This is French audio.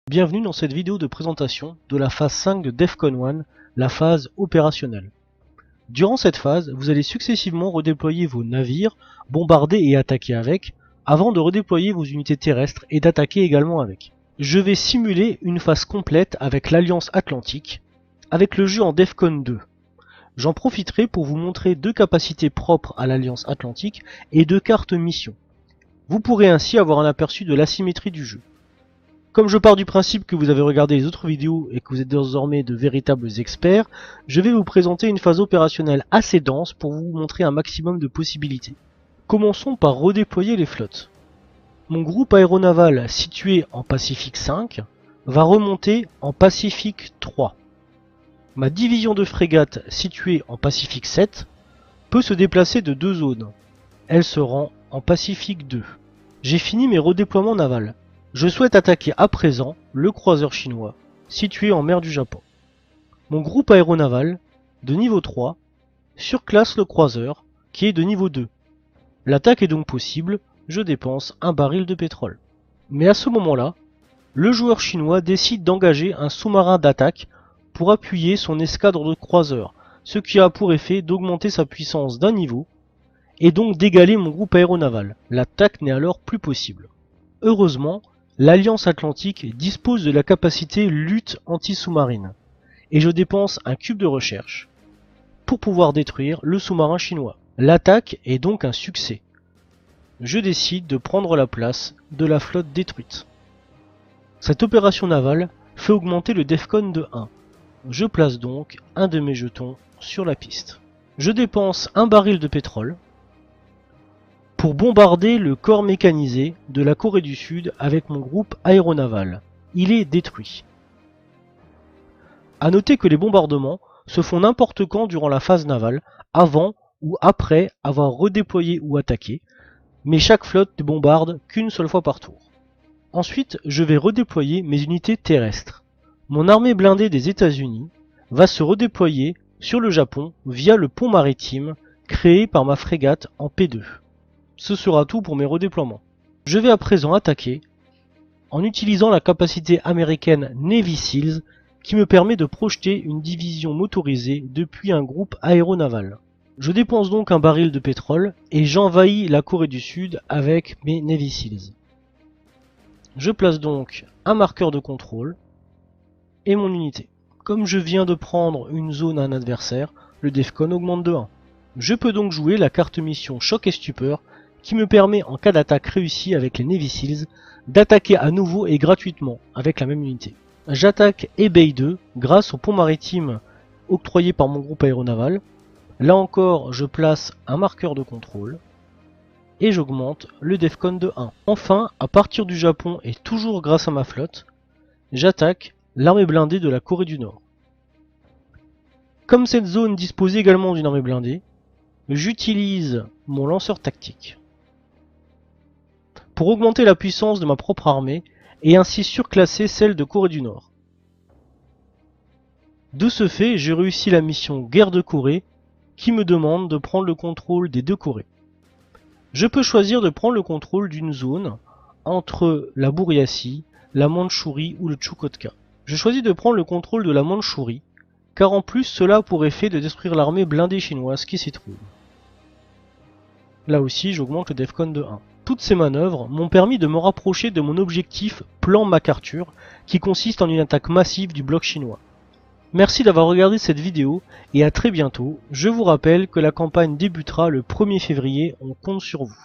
Bienvenue dans cette vidéo de présentation de la phase 5 de DEFCON 1, la phase opérationnelle. Durant cette phase, vous allez successivement redéployer vos navires, bombarder et attaquer avec, avant de redéployer vos unités terrestres et d'attaquer également avec. Je vais simuler une phase complète avec l'Alliance Atlantique, avec le jeu en DEFCON 2. J'en profiterai pour vous montrer deux capacités propres à l'Alliance Atlantique et deux cartes mission. Vous pourrez ainsi avoir un aperçu de l'asymétrie du jeu. Comme je pars du principe que vous avez regardé les autres vidéos et que vous êtes désormais de véritables experts, je vais vous présenter une phase opérationnelle assez dense pour vous montrer un maximum de possibilités. Commençons par redéployer les flottes. Mon groupe aéronaval situé en Pacifique 5 va remonter en Pacifique 3. Ma division de frégates située en Pacifique 7 peut se déplacer de deux zones. Elle se rend en Pacifique 2. J'ai fini mes redéploiements navals. Je souhaite attaquer à présent le croiseur chinois, situé en mer du Japon. Mon groupe aéronaval, de niveau 3, surclasse le croiseur, qui est de niveau 2. L'attaque est donc possible, je dépense un baril de pétrole. Mais à ce moment-là, le joueur chinois décide d'engager un sous-marin d'attaque pour appuyer son escadre de croiseurs, ce qui a pour effet d'augmenter sa puissance d'un niveau, et donc d'égaler mon groupe aéronaval. L'attaque n'est alors plus possible. Heureusement, l'Alliance Atlantique dispose de la capacité lutte anti-sous-marine, et je dépense un cube de recherche pour pouvoir détruire le sous-marin chinois. L'attaque est donc un succès. Je décide de prendre la place de la flotte détruite. Cette opération navale fait augmenter le DEFCON de 1. Je place donc un de mes jetons sur la piste. Je dépense un baril de pétrole pour bombarder le corps mécanisé de la Corée du Sud avec mon groupe aéronaval. Il est détruit. A noter que les bombardements se font n'importe quand durant la phase navale, avant ou après avoir redéployé ou attaqué, mais chaque flotte ne bombarde qu'une seule fois par tour. Ensuite, je vais redéployer mes unités terrestres. Mon armée blindée des États-Unis va se redéployer sur le Japon via le pont maritime créé par ma frégate en P2. Ce sera tout pour mes redéploiements. Je vais à présent attaquer en utilisant la capacité américaine Navy Seals qui me permet de projeter une division motorisée depuis un groupe aéronaval. Je dépense donc un baril de pétrole et j'envahis la Corée du Sud avec mes Navy Seals. Je place donc un marqueur de contrôle et mon unité. Comme je viens de prendre une zone à un adversaire, le DEFCON augmente de 1. Je peux donc jouer la carte mission Choc et Stupeur qui me permet, en cas d'attaque réussie avec les Navy Seals, d'attaquer à nouveau et gratuitement avec la même unité. J'attaque Ebay 2 grâce au pont maritime octroyé par mon groupe aéronaval. Là encore, je place un marqueur de contrôle et j'augmente le DEFCON de 1. Enfin, à partir du Japon et toujours grâce à ma flotte, j'attaque l'armée blindée de la Corée du Nord. Comme cette zone dispose également d'une armée blindée, j'utilise mon lanceur tactique pour augmenter la puissance de ma propre armée et ainsi surclasser celle de Corée du Nord. De ce fait, j'ai réussi la mission Guerre de Corée qui me demande de prendre le contrôle des deux Corées. Je peux choisir de prendre le contrôle d'une zone entre la Bouriatie, la Mandchourie ou le Tchoukotka. Je choisis de prendre le contrôle de la Mandchourie car en plus cela a pour effet de détruire l'armée blindée chinoise qui s'y trouve. Là aussi j'augmente le DEFCON de 1. Toutes ces manœuvres m'ont permis de me rapprocher de mon objectif plan MacArthur qui consiste en une attaque massive du bloc chinois. Merci d'avoir regardé cette vidéo et à très bientôt. Je vous rappelle que la campagne débutera le 1er février, on compte sur vous.